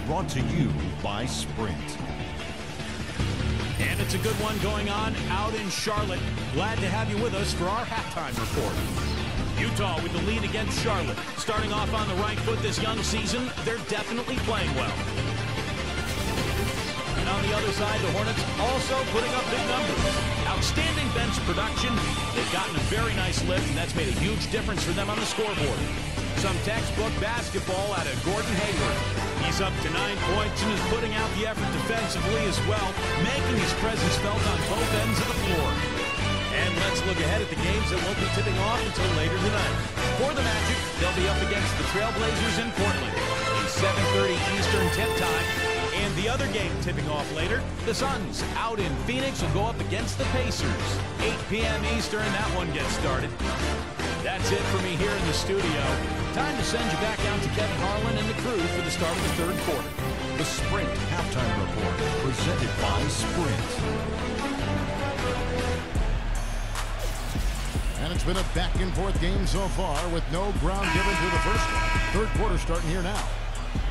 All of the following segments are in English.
brought to you by Sprint. And it's a good one going on out in Charlotte. Glad to have you with us for our halftime report. Utah with the lead against Charlotte. Starting off on the right foot this young season, they're definitely playing well. And on the other side, the Hornets also putting up big numbers. Outstanding bench production. They've gotten a very nice lift, and that's made a huge difference for them on the scoreboard. Some textbook basketball out of Gordon Hayward. He's up to 9 points and is putting out the effort defensively as well, making his presence felt on both ends of the floor. And let's look ahead at the games that won't be tipping off until later tonight. For the Magic, they'll be up against the Trailblazers in Portland. A 7:30 Eastern tip time. And the other game tipping off later, the Suns out in Phoenix will go up against the Pacers. 8 p.m. Eastern, that one gets started. That's it for me here in the studio. Time to send you back out to Kevin Harlan and the crew for the start of the third quarter. The Sprint Halftime Report, presented by Sprint. And it's been a back-and-forth game so far with no ground given to the first one. Third quarter starting here now.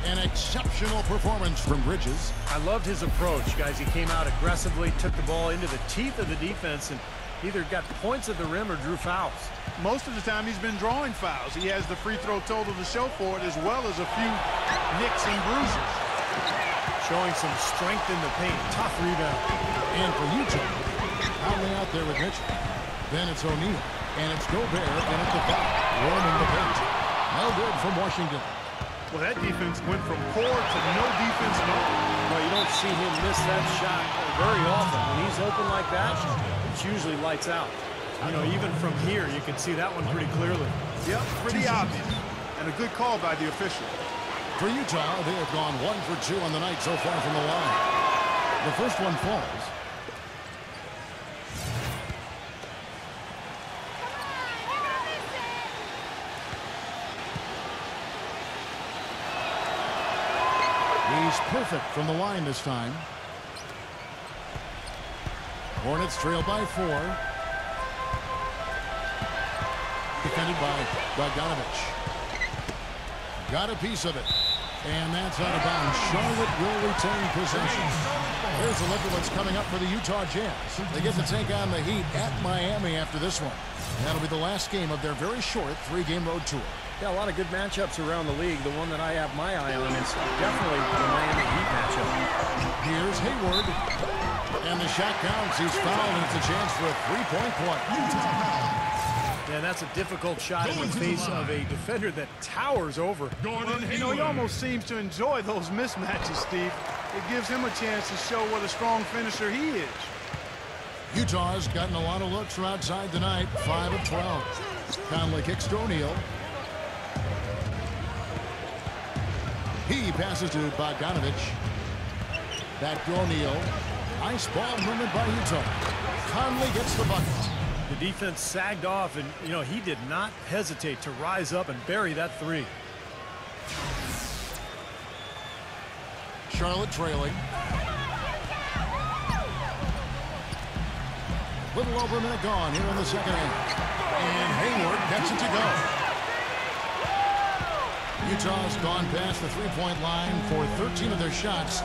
An exceptional performance from Bridges. I loved his approach, guys. He came out aggressively, took the ball into the teeth of the defense, and either got points at the rim or drew fouls. Most of the time he's been drawing fouls. He has the free throw total to show for it, as well as a few nicks and bruises. Showing some strength in the paint. Tough rebound. And for Utah, Conley out there with Mitchell. Then it's O'Neal. And it's Gobert in at the back, warming the paint. No good from Washington. Well, that defense went from poor to no defense at all. Well, you don't see him miss that shot very often. When he's open like that, it's usually lights out. You know, even from here, you can see that one pretty clearly. Yep, pretty obvious. And a good call by the official. For Utah, they have gone 1 for 2 on the night so far from the line. The first one falls. He's perfect from the line this time. Hornets trail by 4. Defended by Bogdanovich. Got a piece of it. And that's out of bounds. Charlotte will retain possession. Here's a look at what's coming up for the Utah Jazz. They get to take on the Heat at Miami after this one. That'll be the last game of their very short 3-game road tour. Yeah, a lot of good matchups around the league. The one that I have my eye on is definitely the Miami Heat matchup. Here's Hayward. And the shot counts. He's fouled, and it's a chance for a 3-point play. Yeah, that's a difficult shot in the face of a defender that towers over. Well, you know, he almost seems to enjoy those mismatches, Steve. It gives him a chance to show what a strong finisher he is. Utah's gotten a lot of looks from outside tonight. 5 of 12. Conley kicks to O'Neal. He passes to Bogdanovich. Back to O'Neal. Nice ball movement by Utah. Conley gets the bucket. The defense sagged off, and, you know, he did not hesitate to rise up and bury that three. Charlotte trailing. Little over a minute gone here in the second half. And Hayward gets it to go. Utah's gone past the three-point line for 13 of their shots.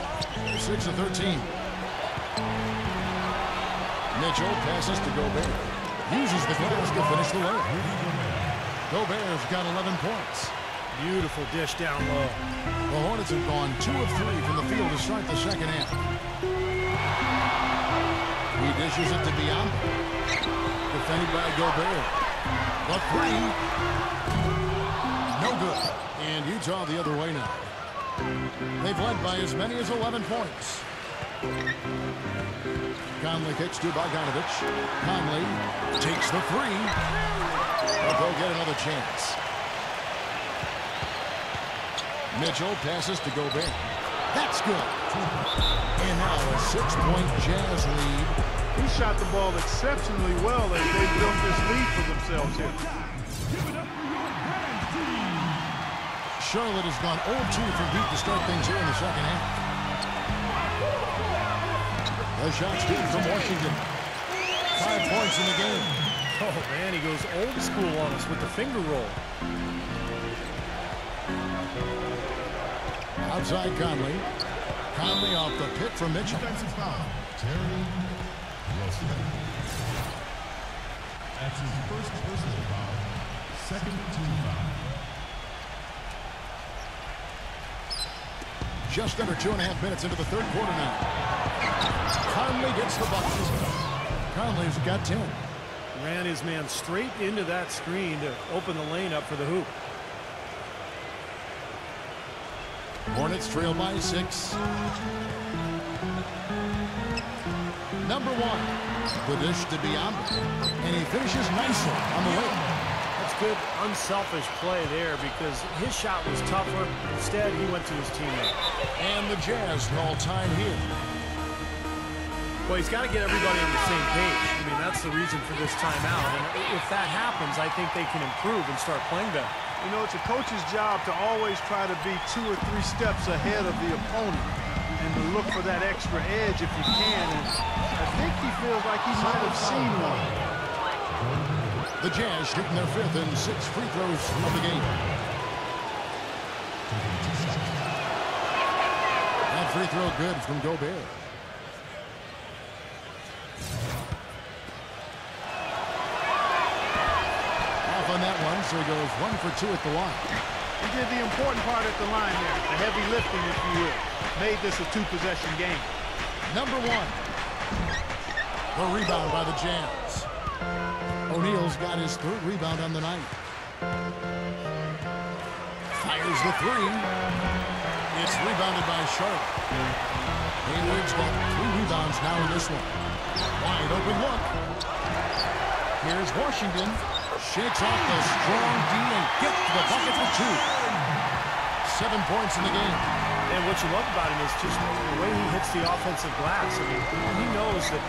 6 of 13. Mitchell passes to Gobert. Uses the glass to finish the layup. Gobert's got 11 points. Beautiful dish down low. The Hornets have gone 2 of 3 from the field to start the second half. He dishes it to Biombo. Defended by Gobert. The three. No good. And Utah the other way now. They've led by as many as 11 points. Conley kicks to Bogdanovich. Conley takes the three. But they'll get another chance. Mitchell passes to Gobert. That's good. And now a 6-point Jazz lead. He shot the ball exceptionally well as they built this lead for themselves here. Charlotte has gone 0-2 from deep to start things here in the second half. The shot's good from Washington. 5 points in the game. Oh, man, he goes old school on us with the finger roll. Outside Conley. Conley off the pick from Mitchell. Defensive foul. Terry Wilson. That's his first personal foul. Second team foul. Just under 2.5 minutes into the third quarter now. Conley gets the bucket. Conley's got 10. Ran his man straight into that screen to open the lane up for the hoop. Hornets trail by 6. Number 1. The dish to Biombo. And he finishes nicely on the layup. That's good, unselfish play there because his shot was tougher. Instead, he went to his teammate. And the Jazz call time here. Well, he's got to get everybody on the same page. I mean, that's the reason for this timeout. And if that happens, I think they can improve and start playing better. You know, it's a coach's job to always try to be 2 or 3 steps ahead of the opponent and to look for that extra edge if you can. And I think he feels like he might have seen one. The Jazz shooting their 5th and 6th free throws of the game. That free throw good from Gobert. Off on that one, so he goes 1 for 2 at the line. He did the important part at the line there, the heavy lifting, if you will. Made this a 2-possession game. Number 1. The rebound by the Jazz. O'Neal's got his 3rd rebound on the night. Fires the 3. It's rebounded by Sharp. Hayward's got 3 rebounds now in this one. Wide open look. Here's Washington. Shakes off the strong D and gets the bucket for 2. 7 points in the game. And what you love about him is just the way he hits the offensive glass. I mean, he knows that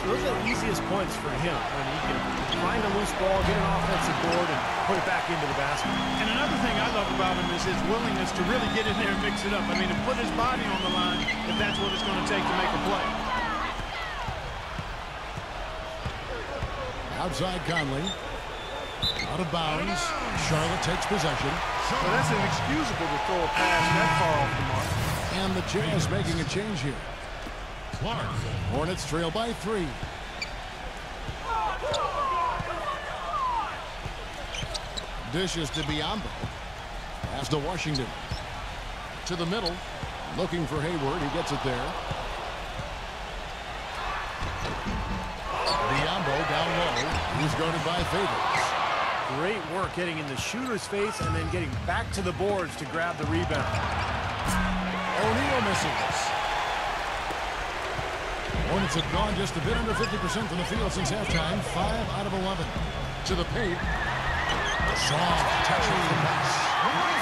those are the easiest points for him when he can find a loose ball, get an offensive board, and put it back into the basket. And another thing I love about him is his willingness to really get in there and mix it up. I mean, to put his body on the line if that's what it's going to take to make a play. Outside Conley. Out of bounds. Charlotte takes possession. So that's inexcusable to throw a pass that far off the mark. And the Jazz making a change here. Clark. Hornets trail by 3. Dishes to Biombo. Pass to Washington. To the middle. Looking for Hayward. He gets it there. Biombo down low. He's guarded by Favors. Great work getting in the shooter's face and then getting back to the boards to grab the rebound. O'Neal misses. Hornets have gone just a bit under 50% from the field since halftime. 5 out of 11. To the paint. Soft touch of the pass.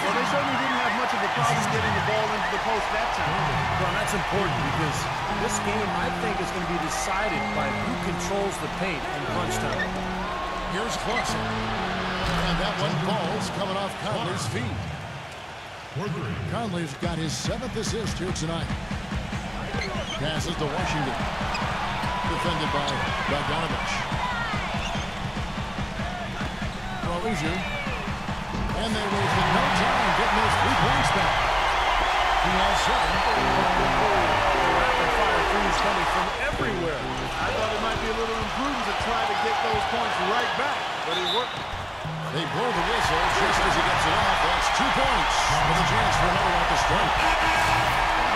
Well, they certainly didn't have much of a problem getting the ball into the post that time. Well, that's important because this game, I think, is going to be decided by who controls the paint in crunch time. Here's Clarkson. And that one falls coming off Conley's feet. Conley's got his 7th assist here tonight. Passes to Washington. Defended by Bogdanovich. Rozier. And they wasted no time getting those 3 points back. He has 7. Rapid-fire threes coming from everywhere. I thought it might be a little imprudent to try to get those points right back, but it worked. They blow the whistle just as he gets it off. That's 2 points with a chance for another at the strike.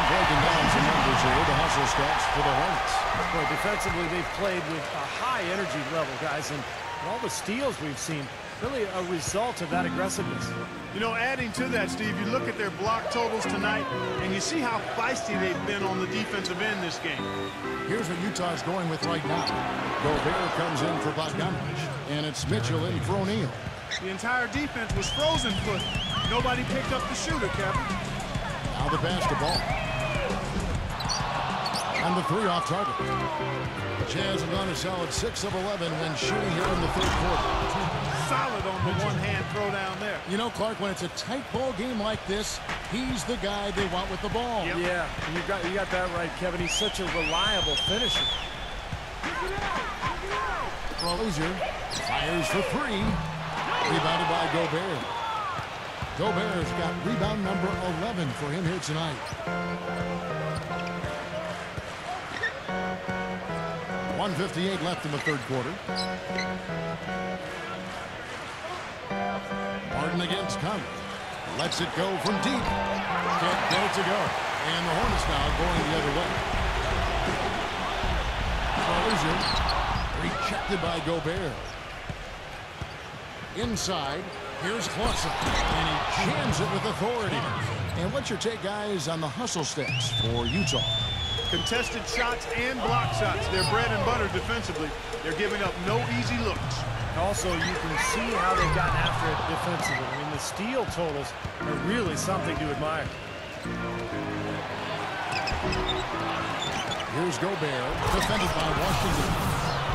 Breaking down some numbers here, the hustle stats for the Hornets. Boy, defensively, they've played with a high energy level, guys, and all the steals we've seen, really a result of that aggressiveness. You know, adding to that, Steve, you look at their block totals tonight, and you see how feisty they've been on the defensive end this game. Here's what Utah's going with right now. Gobert comes in for Bogdanovich, and it's Mitchell in for O'Neal. The entire defense was frozen foot. Nobody picked up the shooter, Kevin. Now the basketball. And the 3 off target. The Jazz have gone a solid 6 of 11 when shooting here in the 3rd quarter. Solid on the one-hand throw down there. You know, Clark, when it's a tight ball game like this, he's the guy they want with the ball. Yep. Yeah, you got that right, Kevin. He's such a reliable finisher. Rozier fires for 3. Rebounded by Gobert. Gobert's got rebound number 11 for him here tonight. 1:58 left in the third quarter. Martin against Conley. Lets it go from deep. Can't get it to go. And the Hornets now going the other way. Closure. Rejected by Gobert. Inside. Here's Clausen. And he jams it with authority. And what's your take, guys, on the hustle sticks for Utah? Contested shots and block shots. They're bread and butter defensively. They're giving up no easy looks. Also, you can see how they've gotten after it defensively. I mean, the steal totals are really something to admire. Here's Gobert, defended by Washington.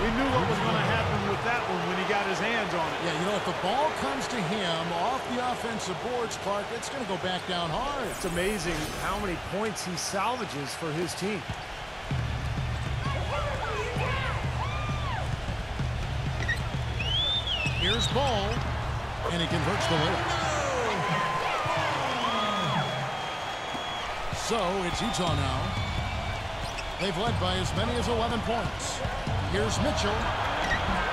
We knew what was going to happen with that one when he got his hands on it. Yeah, you know, if the ball comes to him off the offensive boards, Clark, it's going to go back down hard. It's amazing how many points he salvages for his team. Here's Ball, and he converts the layup. So it's Utah now. They've led by as many as 11 points. Here's Mitchell.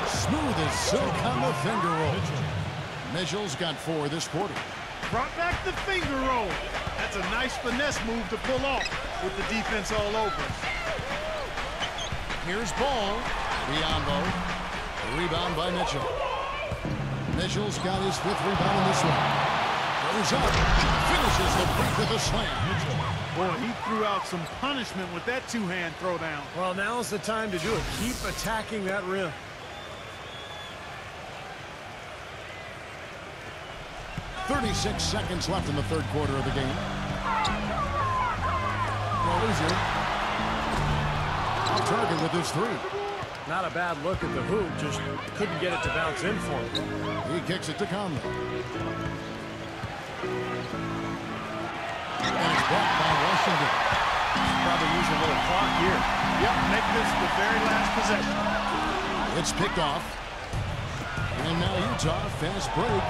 Smooth as silk on the finger roll. Mitchell's got 4 this quarter. Brought back the finger roll. That's a nice finesse move to pull off with the defense all over. Here's Ball. Biombo. Rebound by Mitchell. Mitchell's got his 5th rebound in this one. Goes up. Finishes the break with a slam. Boy, he threw out some punishment with that two-hand throwdown. Well, now's the time to do it. Keep attacking that rim. .36 seconds left in the third quarter of the game. Rozier. On target with his 3. Not a bad look at the hoop, just couldn't get it to bounce in for him. He kicks it to Conley. And it's blocked by Washington. Probably use a little clock here. Yep, make this the very last possession. It's picked off. And now Utah, fast break.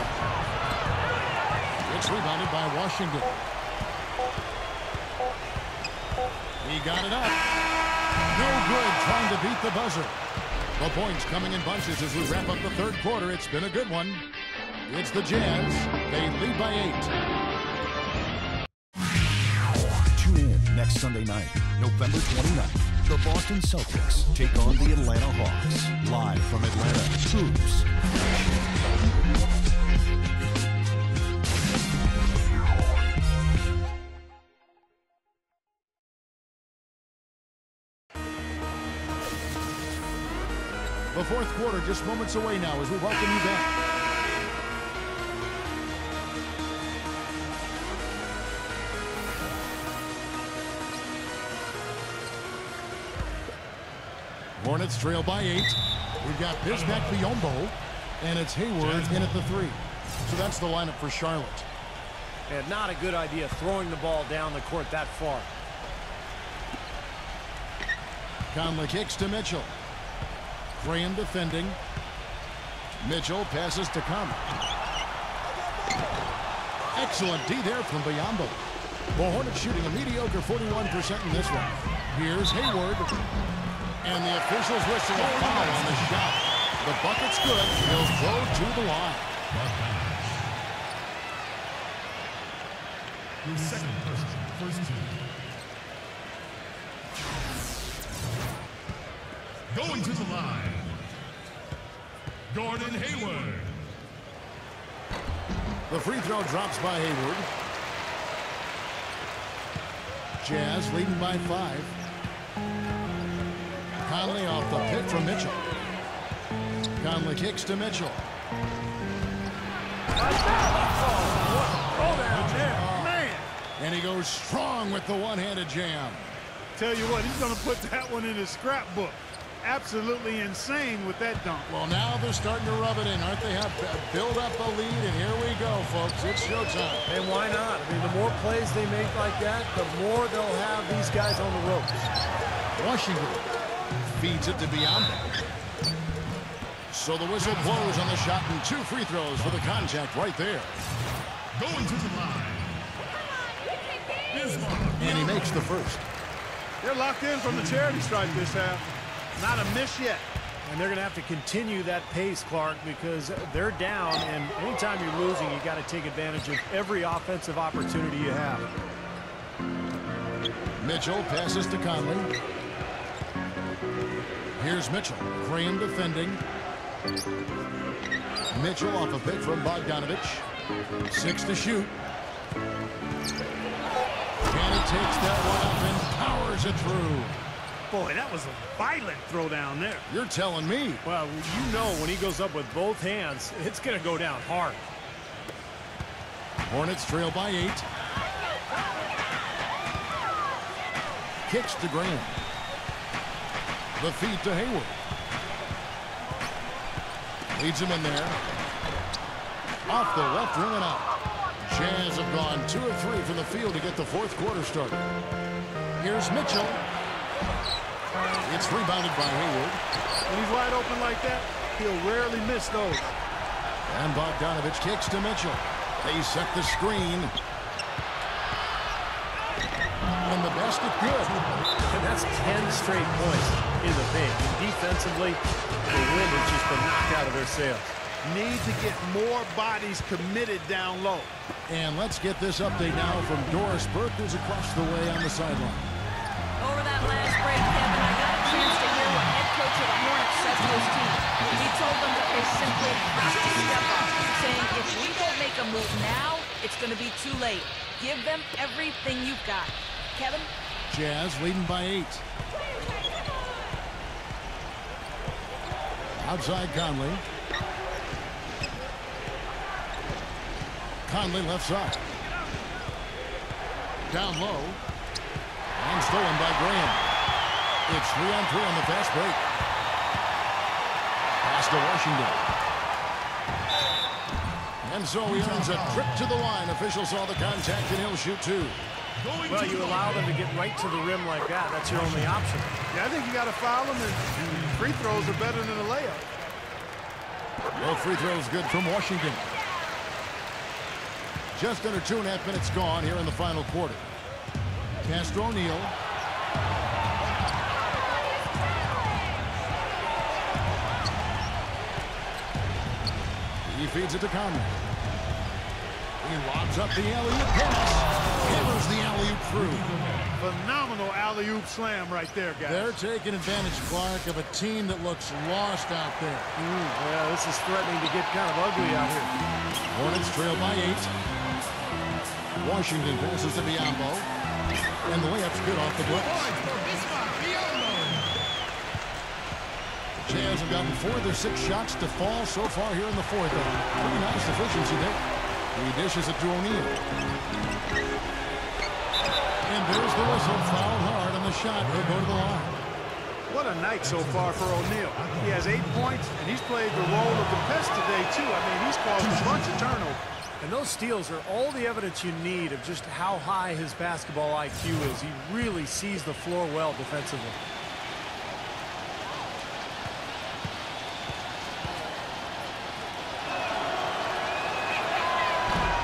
It's rebounded by Washington. He got it up. No good trying to beat the buzzer. The points coming in bunches as we wrap up the third quarter. It's been a good one. It's the Jazz. They lead by 8. Tune in next Sunday night, November 29th. The Boston Celtics take on the Atlanta Hawks. Live from Atlanta, Hoops. The fourth quarter just moments away now as we welcome you back. Hornets trail by 8. We've got Bismack Biyombo, and it's Hayward in at the 3. So that's the lineup for Charlotte. And not a good idea throwing the ball down the court that far. Conley kicks to Mitchell. Graham defending. Mitchell passes to Conley. Excellent D there from Biyombo. The Hornets shooting a mediocre 41% in this one. Here's Hayward. And the officials whistle a foul on the shot. The bucket's good. He'll throw to the line. Your second person, first team. Going to the line, Gordon Hayward. The free throw drops by Hayward. Jazz leading by 5. Conley off the pick from Mitchell. Conley kicks to Mitchell. Man! And he goes strong with the one-handed jam. Tell you what, he's going to put that one in his scrapbook. Absolutely insane with that dunk. Well, now they're starting to rub it in, aren't they? Have build up a lead, and here we go, folks. It's showtime. And why not? I mean, the more plays they make like that, the more they'll have these guys on the ropes. Washington feeds it to Biyombo. So the whistle blows on the shot, and 2 free throws for the contact right there. Going to the line. And he makes the first. They're locked in from the charity stripe this half. Not a miss yet. And they're going to have to continue that pace, Clark, because they're down, and anytime you're losing, you got to take advantage of every offensive opportunity you have. Mitchell passes to Conley. Here's Mitchell. Graham defending. Mitchell off a pick from Bogdanovich. 6 to shoot. And he takes that one up and powers it through. Boy, that was a violent throw down there. You're telling me. Well, you know when he goes up with both hands, it's going to go down hard. Hornets trail by 8. Kicks to Graham. The feed to Hayward. Leads him in there. Off the left rim and out. Jazz have gone 2 of 3 from the field to get the fourth quarter started. Here's Mitchell. It's rebounded by Hayward. When he's wide open like that, he'll rarely miss those. And Bogdanovich kicks to Mitchell. They set the screen. And the basket good. And that's 10 straight points in the paint. And defensively, the wind has just been knocked out of their sails. Need to get more bodies committed down low. And let's get this update now from Doris Burke, who's across the way on the sideline. Over that last break, Kevin, I got a chance to hear what head coach of the Hornets said to his team. He told them that they simply have to step up, saying if we don't make a move now, it's going to be too late. Give them everything you've got. Kevin? Jazz leading by 8. Outside Conley. Conley left side. Down low. And stolen by Graham. It's 3-on-3 on the fast break. Pass to Washington. And so he earns a trip to the line. Officials saw the contact and he'll shoot 2. Well, you allow them to get right to the rim like that. That's your only option. Yeah, I think you got to foul them, and free throws are better than a layup. No free throws good from Washington. Just under 2.5 minutes gone here in the final quarter. Castro O'Neal. He feeds it to Conley. He lobs up the alley-oop pass. Hammers the alley-oop through. Phenomenal alley-oop slam right there, guys. They're taking advantage, Clark, of a team that looks lost out there. Yeah, this is threatening to get kind of ugly out here. Hornets trail by 8. Washington passes to Biombo. And the layup's good off the glass. The Jazz have gotten 4 of their 6 shots to fall so far here in the fourth. Pretty nice efficiency there. He dishes it to O'Neal. And there's the whistle. Fouled hard on the shot. He'll go to the line. What a night so far for O'Neal. He has 8 points, and he's played the role of the best today, too. I mean, he's caused a bunch of turnovers. And those steals are all the evidence you need of just how high his basketball IQ is. He really sees the floor well defensively.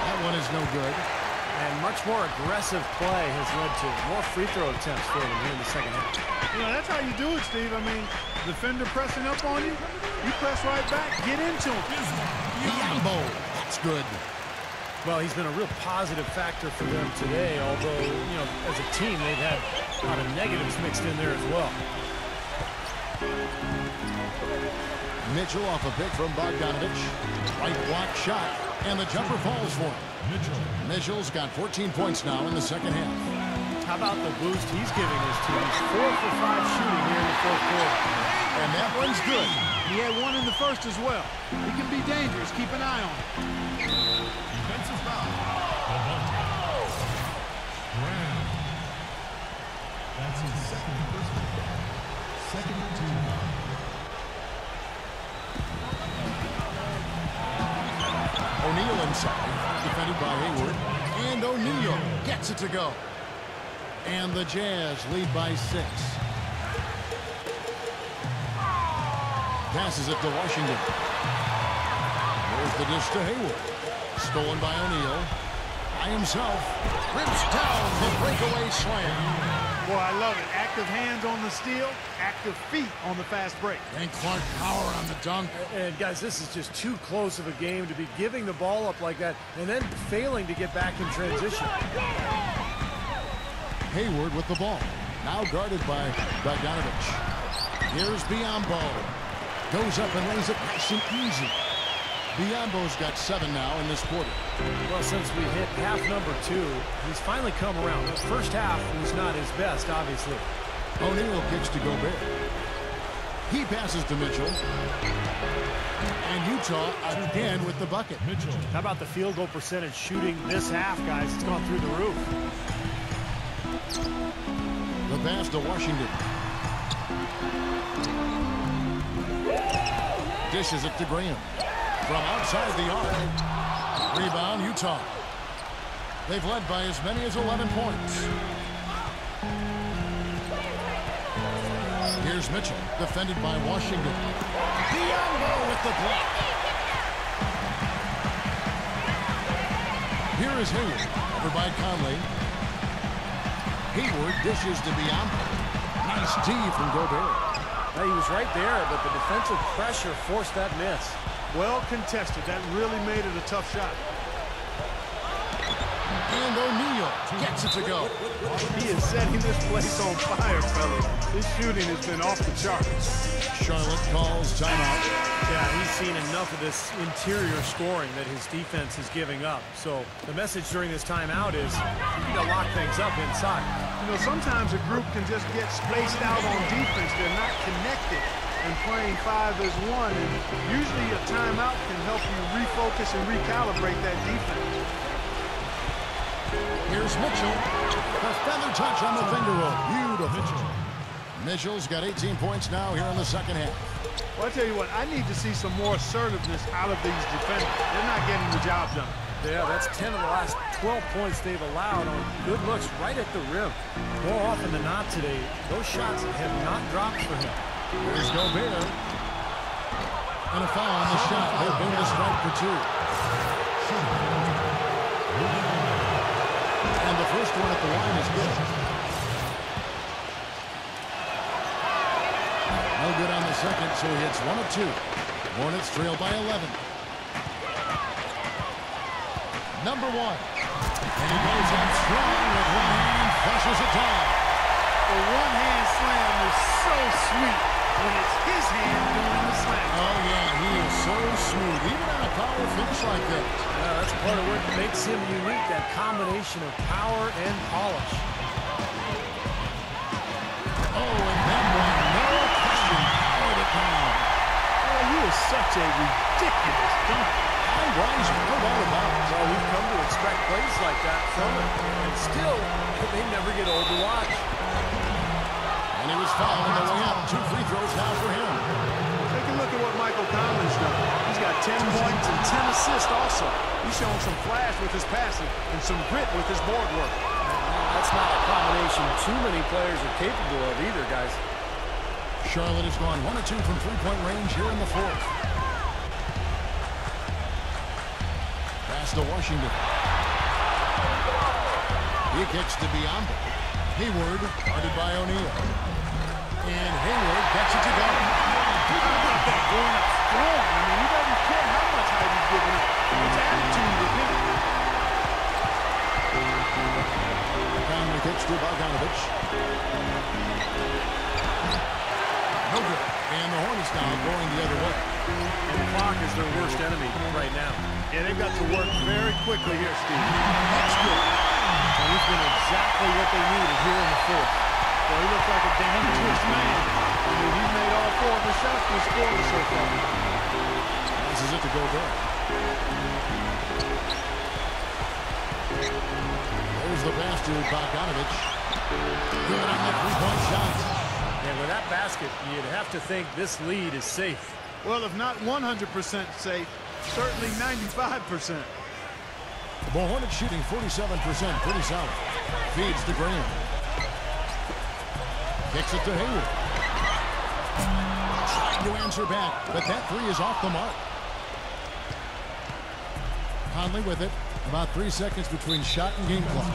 That one is no good. And much more aggressive play has led to more free throw attempts for them here in the second half. You know, that's how you do it, Steve. I mean, defender pressing up on you, you press right back, get into him. Biombo. That's good. Well, he's been a real positive factor for them today, although, you know, as a team, they've had a lot of negatives mixed in there as well. Mitchell off a pick from Bogdanovich. Right block shot, and the jumper falls for him. Mitchell's got 14 points now in the second half. How about the boost he's giving his team? He's 4 for 5 shooting here in the fourth quarter. And that one's good. He had 1 in the first as well. He can be dangerous. Keep an eye on him. Defensive foul. Graham. That's his second personal. Second team foul. O'Neal inside, defended by Hayward. And O'Neal gets it to go. And the Jazz lead by 6. Passes it to Washington. There's the dish to Hayward. Stolen by O'Neal. by himself. Rips down the breakaway slam. Boy, I love it. Active hands on the steal, active feet on the fast break. And Clark power on the dunk. And guys, this is just too close of a game to be giving the ball up like that and then failing to get back in transition. Hayward with the ball. Now guarded by Bogdanovich. Here's Biyombo. Goes up and lays it nice and easy. Biyombo's got 7 now in this quarter. Well, since we hit half number 2, he's finally come around. The first half was not his best, obviously. O'Neal kicks to Gobert. He passes to Mitchell. And Utah again with the bucket. Mitchell. How about the field goal percentage shooting this half, guys? It's gone through the roof. The pass to Washington. Dishes it to Graham. From outside the arc. Rebound, Utah. They've led by as many as 11 points. Here's Mitchell, defended by Washington. Biyombo with the block. Here is Hayward, over by Conley. Hayward dishes to Biyombo. Nice D from Gobert. He was right there, but the defensive pressure forced that miss. Well contested. That really made it a tough shot. And O'Neal gets it to go. He is setting this place on fire, fellas. His shooting has been off the charts. Charlotte calls timeout. Yeah, he's seen enough of this interior scoring that his defense is giving up. So the message during this timeout is you got to lock things up inside. You know, sometimes a group can just get spaced out on defense. They're not connected and playing 5 as 1. And usually a timeout can help you refocus and recalibrate that defense. Here's Mitchell. The feather touch on the finger roll. Beautiful. Mitchell's got 18 points now here in the second half. Well, I tell you what, I need to see some more assertiveness out of these defenders. They're not getting the job done. Yeah, that's 10 of the last 12 points they've allowed on good looks right at the rim. More often than not today, those shots have not dropped for him. Here's Gobert. And a foul on the shot. They've been to strike for 2. And the first one at the line is good. No good on the second, so he hits 1 of 2. Hornets trail by 11. Number 1. And he goes up strong with one hand, flushes it down. The one-hand slam is so sweet when it's his hand doing the slam. Oh, yeah, he is so smooth, even on a power finish like that. Yeah, that's part of what makes him unique, that combination of power and polish. Oh, and that one, no question, powered it down. Oh, he is such a ridiculous dunker. High riser, no doubt about it. Well, we've come to expect plays like that from him, and still, they never get old to watch. And he was fouled on the way up. 2 free throws now for him. Take a look at what Michael Conley's done. He's got 10 points and 10 assists also. He's showing some flash with his passing and some grit with his board work. That's not a combination too many players are capable of either, guys. Charlotte has gone 1 of 2 from three-point range here in the fourth. Pass to Washington. He kicks to Biyombo. Hayward, guarded by O'Neal. And Hayward gets it to go. How about that going up strong? I mean, he doesn't care how much height he's giving up. His attitude with him. Conley kicks to Bogdanovich. No good. And the Hornets now going the other way. And the clock is their worst enemy right now. Yeah, they've got to work very quickly here, Steve. That's good. And he's been exactly what they needed here in the fourth. Well, he looks like a dangerous man. I mean, he's made all 4 of his shots this quarter so far. This is it to Gobert. There's the pass to Bogdanovich. Good on the three-point shot. And with that basket, you'd have to think this lead is safe. Well, if not 100% safe, certainly 95%. The Hornets shooting 47%, pretty solid. Feeds to Graham. Kicks it to Hayward. Trying to answer back, but that 3 is off the mark. Conley with it. About 3 seconds between shot and game clock.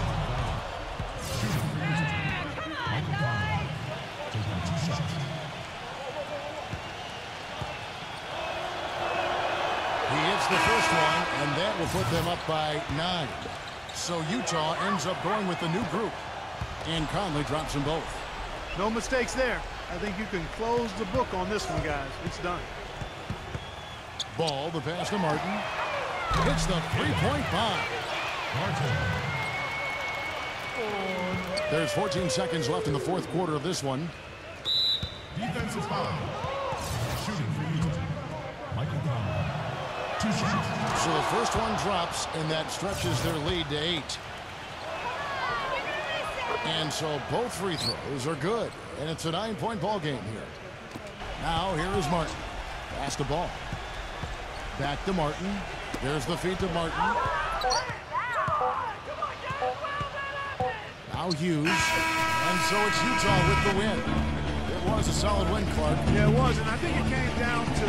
He hits the first one, and that will put them up by 9. So Utah ends up going with the new group. And Conley drops them both. No mistakes there. I think you can close the book on this one, guys. It's done. Ball, the pass to Martin. Hits the three-point bomb. There's 14 seconds left in the fourth quarter of this one. Defensive foul. Shooting for Utah. Michael Conley. 2 shots. So the first one drops, and that stretches their lead to 8. And so both free throws are good, and it's a 9-point ball game here. Now here is Martin. Pass the ball. Back to Martin. There's the feed to Martin. Now Hughes. And so it's Utah with the win. It was a solid win, Clark. Yeah, it was, and I think it came down to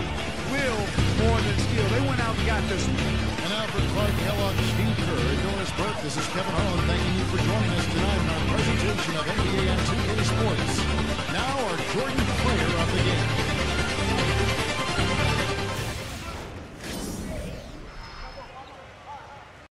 will more than skill. They went out and got this one. And now for Clark, Kellogg, Steve Kerr, and Doris Burke, this is Kevin Harlan thanking you for joining us tonight in our presentation of NBA and 2K Sports. Now our Jordan Player of the Game.